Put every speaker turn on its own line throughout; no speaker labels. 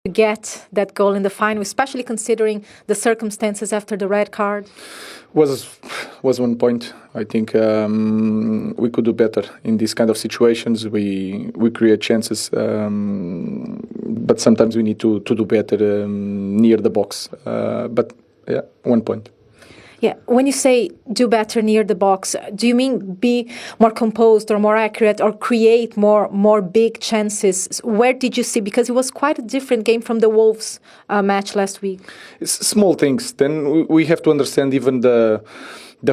get that goal in the final, especially considering the circumstances after the red card?
Was 1 point. I think we could do better in these kind of situations. We create chances, but sometimes we need to do better near the box. But yeah, 1 point.
Yeah, when you say do better near the box, do you mean be more composed or more accurate or create more big chances? Where did you see? Because it was quite a different game from the Wolves match last week.
It's small things. Then we have to understand even the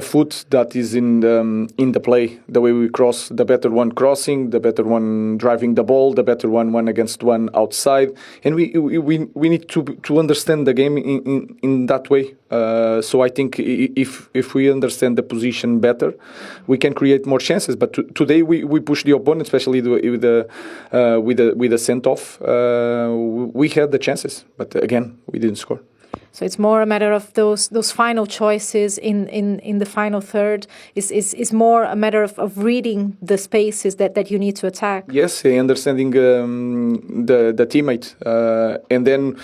foot that is in the play, the way we cross, the better one crossing, the better one driving the ball, the better one against one outside, and we need to understand the game in that way. So I think if we understand the position better, we can create more chances. But today we push the opponent, especially with the sent off. We had the chances, but again we didn't score.
So it's more a matter of those final choices in the final third. Is more a matter of reading the spaces that you need to attack.
Yes, understanding the teammate, and then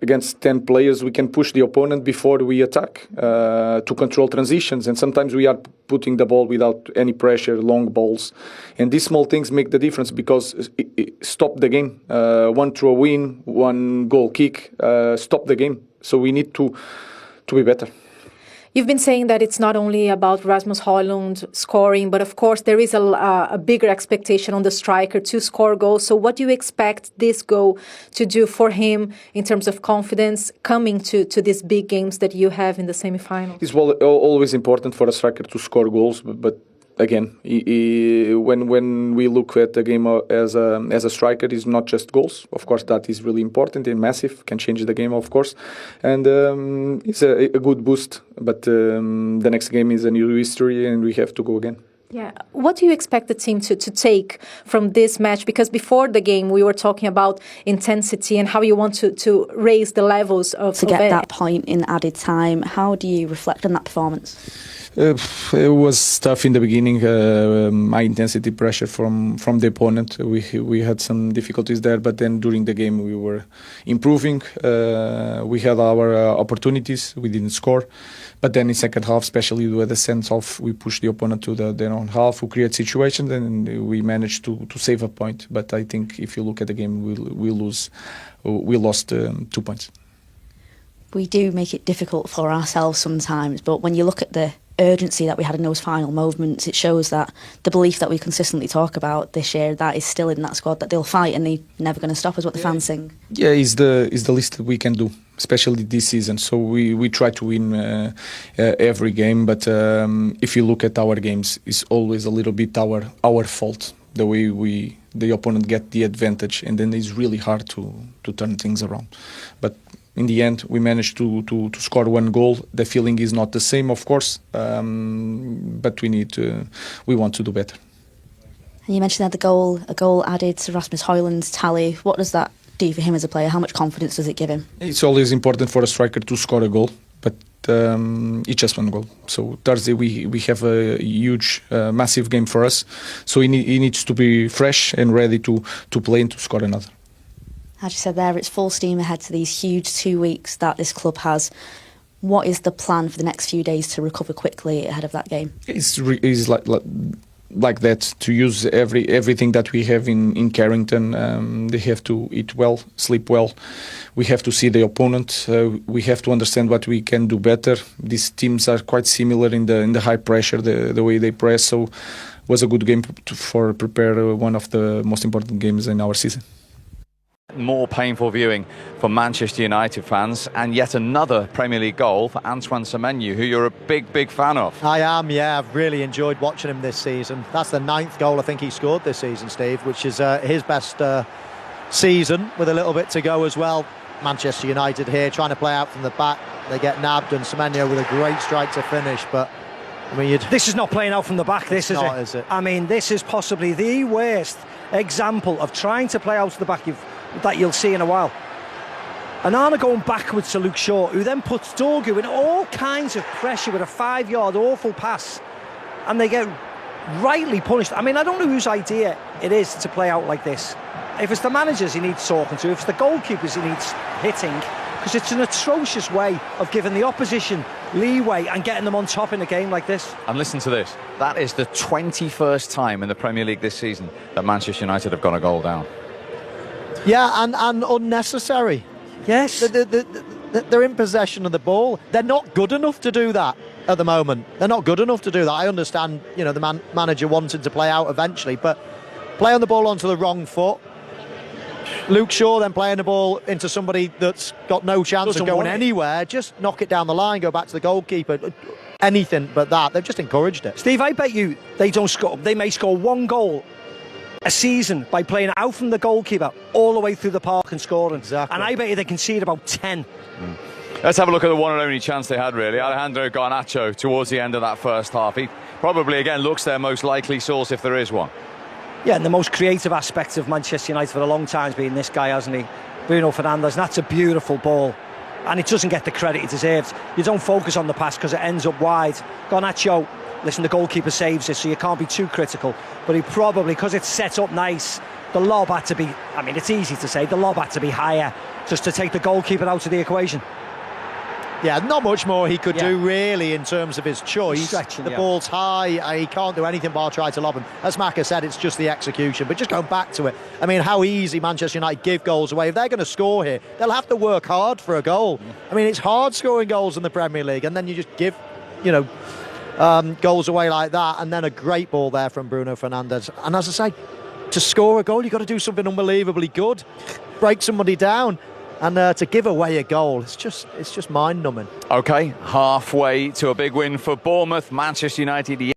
against 10 players we can push the opponent before we attack to control transitions. And sometimes we are putting the ball without any pressure, long balls, and these small things make the difference because it stop the game. One throw in, one goal kick. Stop the game. So we need to be better.
You've been saying that it's not only about Rasmus Højlund scoring, but of course there is a bigger expectation on the striker to score goals. So what do you expect this goal to do for him in terms of confidence coming to these big games that you have in the semi-final?
It's always important for a striker to score goals, but again, when we look at the game as a striker, it's not just goals. Of course, that is really important and massive, can change the game, of course. And it's a good boost. But the next game is a new history and we have to go again.
Yeah. What do you expect the team to take from this match? Because before the game, we were talking about intensity and how you want to raise the levels of...
To get that point in added time, how do you reflect on that performance?
It was tough in the beginning, high intensity pressure from the opponent. We had some difficulties there, but then during the game we were improving. We had our opportunities, we didn't score. But then in second half, especially with the sense of we pushed the opponent to their own half, who create situations, and we managed to save a point. But I think if you look at the game, we lost 2 points.
We do make it difficult for ourselves sometimes, but when you look at the urgency that we had in those final moments, it shows that the belief that we consistently talk about this year, that is still in that squad, that they'll fight and they're never going to stop, is what the fans sing.
Yeah, is the least that we can do, especially this season. So we try to win every game, but if you look at our games, it's always a little bit our fault, the way the opponent get the advantage, and then it's really hard to turn things around. But in the end, we managed to score one goal. The feeling is not the same, of course, but we want to do better.
And you mentioned that a goal added to Rasmus Højlund's tally. What does that do for him as a player? How much confidence does it give him?
It's always important for a striker to score a goal, but it's just one goal. So Thursday we have a huge, massive game for us. So he needs to be fresh and ready to play and to score another.
As you said there, it's full steam ahead to these huge 2 weeks that this club has. What is the plan for the next few days to recover quickly ahead of that game?
It's like that, to use everything that we have in Carrington. They have to eat well, sleep well. We have to see the opponent. We have to understand what we can do better. These teams are quite similar in the high pressure, the way they press. So it was a good game for prepare one of the most important games in our season.
More painful viewing for Manchester United fans, and yet another Premier League goal for Antoine Semenyo, who you're a big fan of.
I am, yeah. I've really enjoyed watching him this season. That's the 9th goal I think he scored this season, Steve, which is his best season, with a little bit to go as well. Manchester United here trying to play out from the back. They get nabbed, and Semenyo with a great strike to finish, but I mean, this
is not playing out from the back, this is
not, is it?
I mean, this is possibly the worst example of trying to play out to the back that you'll see in a while. Onana going backwards to Luke Shaw, who then puts Dorgu in all kinds of pressure with a 5-yard awful pass, and they get rightly punished. I mean, I don't know whose idea it is to play out like this. if it's the managers he needs talking to, if it's the goalkeepers he needs hitting, because it's an atrocious way of giving the opposition leeway and getting them on top in a game like this.
And listen to this. That is the 21st time in the Premier League this season that Manchester United have gone a goal down.
Yeah, and unnecessary.
Yes.
They're in possession of the ball. They're not good enough to do that at the moment. They're not good enough to do that. I understand, the manager wanted to play out eventually, but play on the ball onto the wrong foot. Luke Shaw then playing the ball into somebody that's got no chance of going anywhere. Just knock it down the line, go back to the goalkeeper. Anything but that. They've just encouraged it.
Steve, I bet you they don't score. They may score one goal a season by playing out from the goalkeeper all the way through the park and scoring.
Exactly.
And I bet you they concede about 10.
Let's have a look at the one and only chance they had, really. Alejandro Garnacho towards the end of that first half. He probably, again, looks their most likely source if there is one.
Yeah, and the most creative aspect of Manchester United for a long time has been this guy, hasn't he? Bruno Fernandes. And that's a beautiful ball. And it doesn't get the credit it deserves. You don't focus on the pass because it ends up wide. Garnacho, listen, the goalkeeper saves it, so you can't be too critical. But he probably, because it's set up nice, the lob had to be, I mean, it's easy to say, the lob had to be higher just to take the goalkeeper out of the equation.
Yeah, not much more he could do really in terms of his choice. The ball's high, he can't do anything but try to lob him. As Maka said, it's just the execution. But just going back to it, I mean, how easy Manchester United give goals away. If they're going to score here, they'll have to work hard for a goal. I mean, it's hard scoring goals in the Premier League, and then you just give, goals away like that, and then a great ball there from Bruno Fernandes. And as I say, to score a goal, you've got to do something unbelievably good, break somebody down. And to give away a goal, it's just mind-numbing.
OK, halfway to a big win for Bournemouth. Manchester United